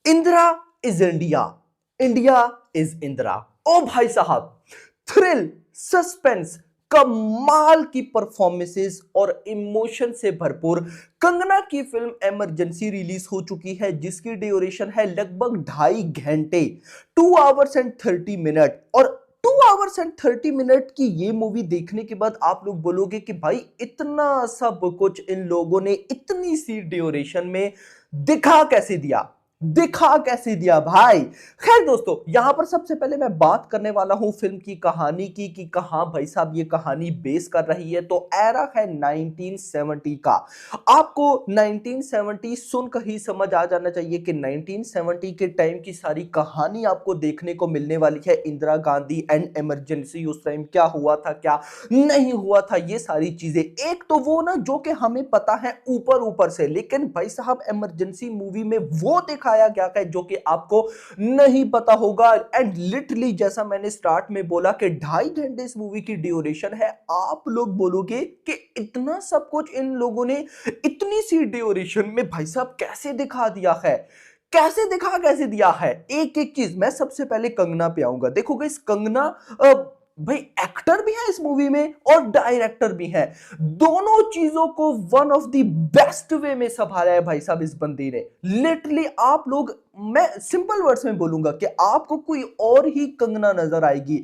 Indira is India, India is Indira. ओ भाई साहब, थ्रिल, सस्पेंस, कमाल की परफॉर्मेंसेस और इमोशन से भरपूर कंगना की फिल्म इमरजेंसी रिलीज हो चुकी है, जिसकी ड्यूरेशन है लगभग 2.5 घंटे, 2 hours and 30 minutes। और 2 hours and 30 minutes की ये मूवी देखने के बाद आप लोग बोलोगे कि भाई इतना सब कुछ इन लोगों ने इतनी सी ड्यूरेशन में दिखा कैसे दिया, दिखा कैसे दिया भाई। खैर दोस्तों, यहां पर सबसे पहले मैं बात करने वाला हूं फिल्म की कहानी की कि कहां भाई साहब ये कहानी बेस कर रही है। तो एरा है 1970 का। आपको 1970 सुनकर ही समझ आ जाना चाहिए कि 1970 के टाइम की सारी कहानी आपको देखने को मिलने वाली है। इंदिरा गांधी एंड इमरजेंसी, उस टाइम क्या हुआ था क्या नहीं हुआ था, ये सारी चीजें एक तो वो ना जो कि हमें पता है ऊपर ऊपर से, लेकिन भाई साहब इमरजेंसी मूवी में वो दिखाया गया है जो कि आपको नहीं पता होगा। एंड लिटरली जैसा मैंने स्टार्ट में बोला कि 2.5 घंटे इस मूवी की ड्यूरेशन है। आप लोग बोलोगे कि इतना सब कुछ इन लोगों ने इतनी सी ड्यूरेशन में भाई साहब कैसे दिखा दिया है, कैसे दिया है। एक एक चीज मैं सबसे पहले कंगना पे आऊंगा। देखोगे इस कंगना भाई एक्टर भी है इस मूवी में और डायरेक्टर भी है। दोनों चीजों को one of the best way में संभाला है भाई साहब इस बंदी ने। लिटरली आप लोग, मैं सिंपल वर्ड्स में बोलूंगा कि आपको कोई और ही कंगना नजर आएगी,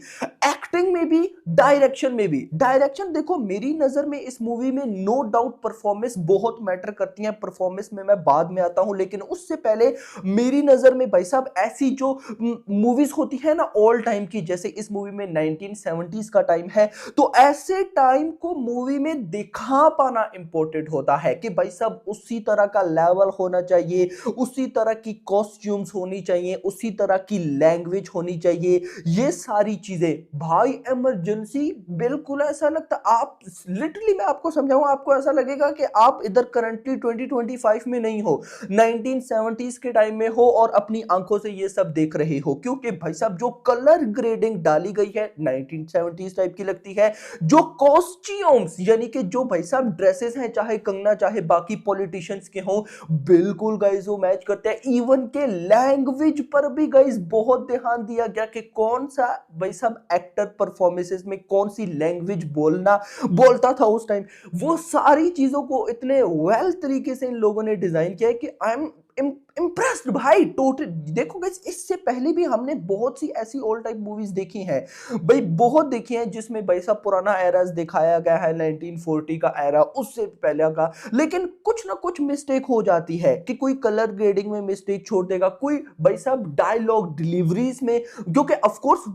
एक्टिंग में भी डायरेक्शन में भी। डायरेक्शन देखो, मेरी नजर में इस मूवी में नो डाउट परफॉर्मेंस बहुत मैटर करती है। परफॉर्मेंस में मैं बाद में आता हूं, लेकिन उससे पहले मेरी नजर में भाई साहब ऐसी जो मूवीज होती है ना ऑल टाइम की, जैसे इस मूवी में 1970s का टाइम है, तो ऐसे टाइम को मूवी में दिखा पाना इंपॉर्टेंट होता है कि भाई साहब उसी तरह का लेवल होना चाहिए, उसी तरह की कॉस्ट्यूम्स होनी चाहिए, उसी तरह की लैंग्वेज होनी चाहिए, ये सारी चीजें। भाई इमरजेंसी बिल्कुल ऐसा लगता, आप लिटरली मैं आपको समझाऊं, आपको ऐसा लगेगा कि आप इधर करंटली 2025 में नहीं हो, 1970s के टाइम में हो और अपनी आंखों से ये सब देख रहे हो। क्योंकि भाई साहब जो कलर ग्रेडिंग डाली गई है 1970s टाइप की लगती है। जो कॉस्ट्यूम्स यानी कि जो भाई साहब ड्रेसेस हैं, चाहे कंगना चाहे बाकी पॉलिटिशियंस के हों, बिल्कुल गाइस वो मैच करते हैं। इवन के लैंग्वेज पर भी गाइस बहुत ध्यान दिया गया कि कौन सा भाई साहब एक्टर परफॉर्मेंसेस में कौन सी लैंग्वेज बोलता था उस टाइम। वो सारी चीजों को इतने वेल तरीके से इन लोगों ने डिजाइन किया है कि आई एम इम्प्रेस्ड भाई टोटल। देखो गाइस, इससे पहले भी हमने बहुत सी ऐसी ओल्ड टाइप मूवीज देखी हैं भाई, बहुत देखी हैं जिसमें भाई साहब पुराना एरास दिखाया गया है, 1940 का एरा, उससे पहले का, लेकिन कुछ ना कुछ मिस्टेक हो जाती है कि कोई कलर ग्रेडिंग में मिस्टेक छोड़ देगा, कोई भाई साहब डायलॉग डिलीवरीज में, जो कि ऑफ कोर्स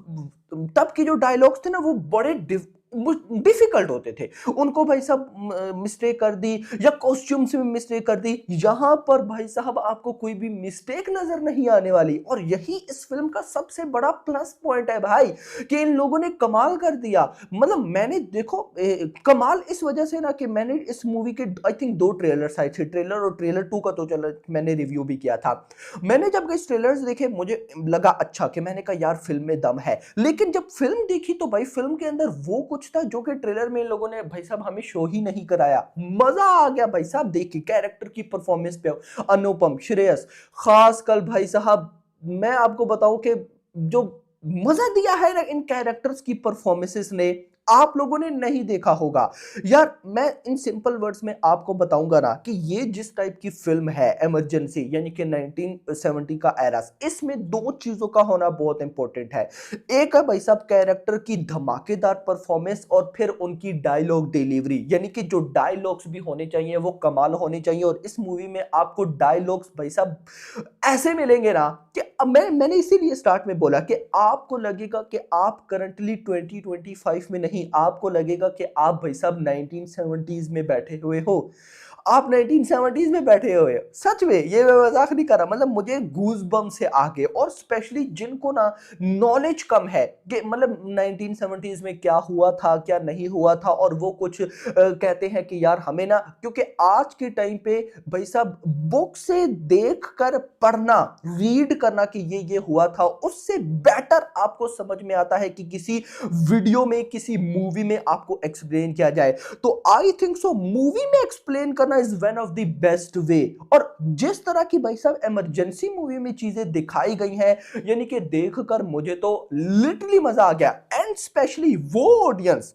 तब के जो डायलॉग्स थे ना वो बड़े डिफिकल्ट होते थे, उनको भाई साहब मिस्टेक कर दी, या कॉस्ट्यूम्स में मिस्टेक कर दी। यहां पर भाई साहब आपको कोई भी मिस्टेक नजर नहीं आने वाली, और यही इस फिल्म का सबसे बड़ा प्लस पॉइंट है भाई कि इन लोगों ने कमाल कर दिया। मतलब मैंने देखो कमाल इस वजह से ना कि मैंने इस मूवी के आई थिंक 2 ट्रेलर्स आए थे, ट्रेलर और ट्रेलर 2 का तो चलो मैंने रिव्यू भी किया था। मैंने जब इस ट्रेलर्स देखे मुझे लगा अच्छा, कि मैंने कहा यार फिल्म में दम है, लेकिन जब फिल्म देखी तो भाई फिल्म के अंदर वो कुछ था जो कि ट्रेलर में इन लोगों ने भाई साहब हमें शो ही नहीं कराया। मजा आ गया भाई साहब देख के, कैरेक्टर की परफॉर्मेंस पे अनुपम, श्रेयस, खासकर भाई साहब मैं आपको बताऊं कि जो मजा दिया है ना इन कैरेक्टर्स की परफॉर्मेंसेस ने, आप लोगों ने नहीं देखा होगा यार। मैं इन सिंपल वर्ड्स में आपको बताऊंगा ना कि ये जिस टाइप की फिल्म है इमरजेंसी यानी कि 1970 का एरा, इसमें 2 चीजों का होना बहुत इंपॉर्टेंट है। एक है भाई साहब कैरेक्टर की धमाकेदार परफॉर्मेंस, और फिर उनकी डायलॉग डिलीवरी, यानी कि जो डायलॉग्स भी होने चाहिए वो कमाल होने चाहिए। और इस मूवी में आपको डायलॉग्स भाई साहब ऐसे मिलेंगे ना कि अब मैंने इसीलिए स्टार्ट में बोला कि आपको लगेगा कि आप करंटली 2025 में नहीं, आपको लगेगा कि आप भाई साहब 1970s में बैठे हुए हो, आप 1970s में बैठे हुए हो। सच में ये मैं मजाक नहीं कर रहा, मतलब मुझे गूज बम से आगे, और स्पेशली जिनको ना नॉलेज कम है कि मतलब 1970s में क्या हुआ था क्या नहीं हुआ था, और वो कुछ कहते हैं कि यार हमें ना, क्योंकि आज के टाइम पे भाई साहब बुक से देख कर पढ़ना, रीड करना कि ये हुआ था, उससे बेटर आपको समझ में आता है कि किसी वीडियो में किसी मूवी में आपको एक्सप्लेन किया जाए। तो आई थिंक सो मूवी में एक्सप्लेन करना करना is one of the best way. और जिस तरह की भाई साहब इमरजेंसी मूवी में चीजें दिखाई गई हैं, यानी कि देखकर मुझे तो लिटरली मजा आ गया। एंड स्पेशली वो ऑडियंस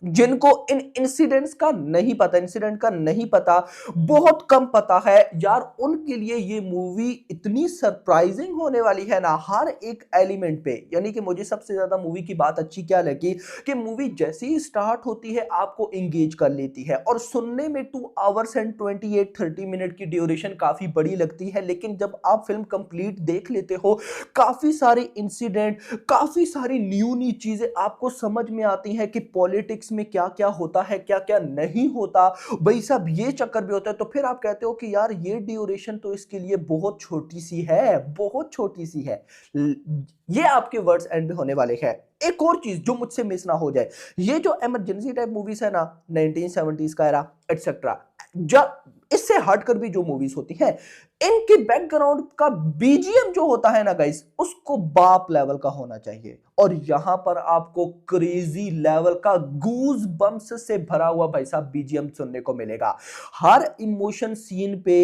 जिनको इन इंसिडेंट्स का नहीं पता, इंसिडेंट का नहीं पता, बहुत कम पता है यार, उनके लिए ये मूवी इतनी सरप्राइजिंग होने वाली है ना हर एक एलिमेंट पे। यानी कि मुझे सबसे ज्यादा मूवी की बात अच्छी क्या लगी कि मूवी जैसे ही स्टार्ट होती है आपको एंगेज कर लेती है। और सुनने में 2 आवर्स एंड 28-30 मिनट की ड्यूरेशन काफी बड़ी लगती है, लेकिन जब आप फिल्म कंप्लीट देख लेते हो काफी सारे इंसिडेंट, काफी सारी न्यू चीजें आपको समझ में आती हैं कि पॉलिटिक्स में क्या क्या होता है, क्या क्या नहीं होता भाई साहब, ये चक्कर भी होता है। तो फिर आप कहते हो कि यार ये ड्यूरेशन तो इसके लिए बहुत छोटी सी है, बहुत छोटी सी है। ये आपके वर्ड्स एंड होने वाले हैं। एक और चीज जो मुझसे मिस ना हो जाए, ये जो इमरजेंसी टाइप मूवीज है ना, 1970s का एरा एटसेट्रा, जब इससे हटकर भी जो मूवीज होती हैं, इनके बैकग्राउंड का बीजीएम जो होता है ना गाइस, उसको बाप लेवल का होना चाहिए। और यहां पर आपको क्रेजी लेवल का गूज बम्स से भरा हुआ भाई साहब बीजीएम सुनने को मिलेगा हर इमोशन सीन पे।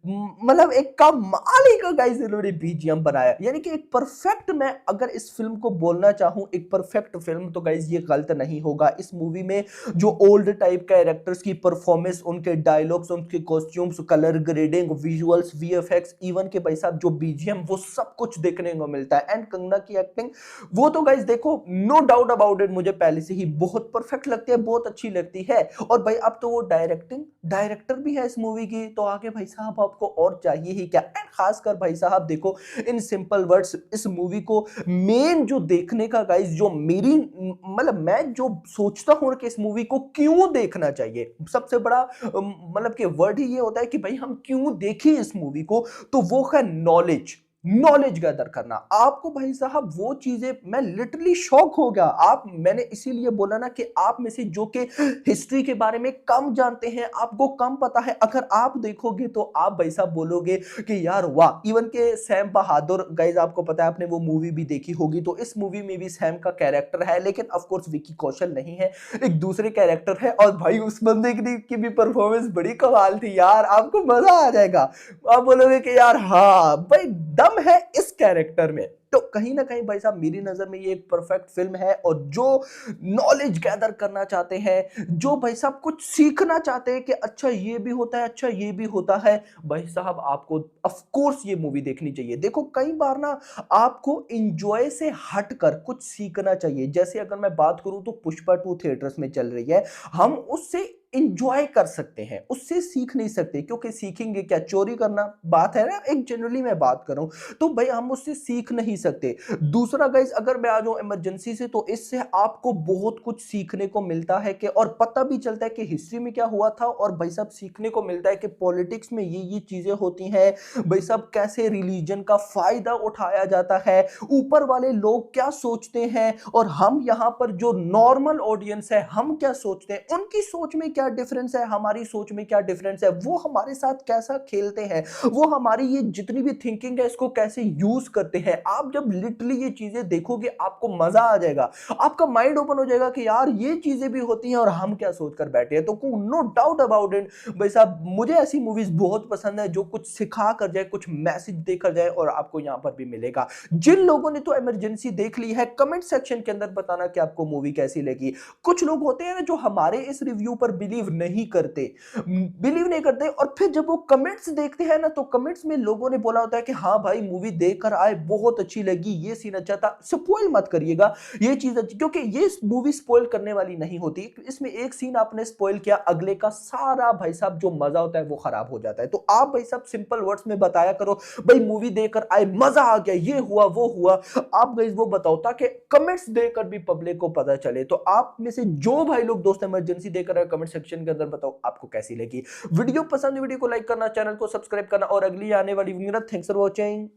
मतलब एक कमाल ही का गाइस इन्होंने बीजीएम बनाया, यानी कि एक परफेक्ट, मैं अगर इस फिल्म को बोलना चाहूं एक परफेक्ट फिल्म, तो गाइस ये गलत नहीं होगा। इस मूवी में जो ओल्ड टाइप कैरेक्टर्स की परफॉर्मेंस, उनके डायलॉग्स, उनके costumes, colour grading, visuals, VFX, even के भाई साहब जो बीजीएम, वो सब कुछ देखने को मिलता है। एंड कंगना की एक्टिंग, वो तो गाइस देखो नो डाउट अबाउट इट, मुझे पहले से ही बहुत परफेक्ट लगती है, बहुत अच्छी लगती है। और भाई अब तो वो डायरेक्टर भी है इस मूवी की, तो आगे भाई साहब आपको और चाहिए ही क्या। एंड खासकर भाई साहब देखो, इन सिंपल वर्ड्स, इस मूवी को मेन जो देखने का गाइस, जो मेरी मतलब मैं जो सोचता हूं कि इस मूवी को क्यों देखना चाहिए, सबसे बड़ा मतलब कि वर्ड ही ये होता है कि भाई हम क्यों देखें इस मूवी को, तो वो है नॉलेज गैदर करना। आपको भाई साहब वो चीजें, मैं लिटरली शॉक हो गया। मैंने इसीलिए बोला ना कि आप में से जो कि हिस्ट्री के बारे में कम जानते हैं, आपको कम पता है, अगर आप देखोगे तो आप भाई साहब बोलोगे कि यार वाह। इवन के सैम बहादुर, गाइस आपको पता है, आपने वो मूवी भी देखी होगी, तो इस मूवी में भी सैम का कैरेक्टर है, लेकिन ऑफ कोर्स विकी कौशल नहीं है, एक दूसरे कैरेक्टर है। और भाई उस बंदे की भी परफॉर्मेंस बड़ी कमाल थी यार, आपको मजा आ जाएगा। आप बोलोगे कि यार हाँ भाई दम है इस कैरेक्टर में। तो कहीं ना कहीं भाई साहब मेरी नजर में ये एक परफेक्ट फिल्म है। और जो नॉलेज गैदर करना चाहते हैं, जो भाई साहब कुछ सीखना चाहते हैं कि अच्छा ये भी होता है, अच्छा ये भी होता है, भाई साहब आपको ऑफ कोर्स ये मूवी देखनी चाहिए। देखो कई बार ना आपको एंजॉय से हटकर कुछ सीखना चाहिए। जैसे अगर मैं बात करूं तो पुष्पा 2 थिएटर्स में चल रही है, हम उससे इंजॉय कर सकते हैं, उससे सीख नहीं सकते, क्योंकि सीखेंगे क्या, चोरी करना बात है ना, एक जनरली मैं बात करूं तो भाई हम उससे सीख नहीं सकते। दूसरा गाइस, अगर मैं आ जाऊं इमरजेंसी से, तो इससे आपको बहुत कुछ सीखने को मिलता है कि, और पता भी चलता है कि हिस्ट्री में क्या हुआ था। और भाई साहब सीखने को मिलता है कि पॉलिटिक्स में ये चीजें होती हैं, भाई साहब कैसे रिलीजन का फायदा उठाया जाता है, ऊपर वाले लोग क्या सोचते हैं, और हम यहाँ पर जो नॉर्मल ऑडियंस है हम क्या सोचते हैं, उनकी सोच में क्या डिफरेंस है, हमारी सोच में क्या डिफरेंस है, वो हमारे साथ कैसा खेलते हैं, वो हमारी ये जितनी भी थिंकिंग है इसको कैसे यूज करते हैं। आप जब लिटरली ये चीजें देखोगे आपको मजा आ जाएगा, आपका माइंड ओपन हो जाएगा कि यार ये चीजें भी होती हैं और हम क्या सोचकर बैठे हैं। तो नो डाउट अबाउट इट भाई साहब, मुझे ऐसी मूवीज बहुत पसंद है जो कुछ सिखा कर जाए, कुछ मैसेज देकर जाए, और आपको यहां पर भी मिलेगा। जिन लोगों ने तो इमरजेंसी देख ली है, कमेंट सेक्शन के अंदर बताना कि आपको मूवी कैसी लगी। कुछ लोग होते हैं ना जो हमारे इस रिव्यू पर बिलीव नहीं करते, और फिर जब वो कमेंट्स देखते हैं ना, तो कमेंट्स में लोगों ने बोला होता है कि हाँ भाई मूवी देखकर आए, बहुत अच्छी लगी, ये सीन अच्छा था। स्पॉइल मत करिएगा ये चीज अच्छी, क्योंकि ये मूवी स्पॉइल करने वाली नहीं होती। इसमें एक सीन आपने स्पॉइल किया, अगले का सारा भाई साहब जो मजा होता है वो खराब हो जाता है। तो आप भाई साहब सिंपल वर्ड्स में बताया करो, भाई मूवी देखकर आए, मजा आ गया, ये हुआ वो हुआ, आप गाइस वो बताओ, ताकि कमेंट्स देकर भी पब्लिक को पता चले। तो आप में से जो भाई लोग दोस्त इमरजेंसी देकर आए, कमेंट सेक्शन के अंदर बताओ आपको कैसी लगी वीडियो। पसंद वीडियो को लाइक करना, चैनल को सब्सक्राइब करना, और अगली आने वाली वीडियो, थैंक्स फॉर वॉचिंग।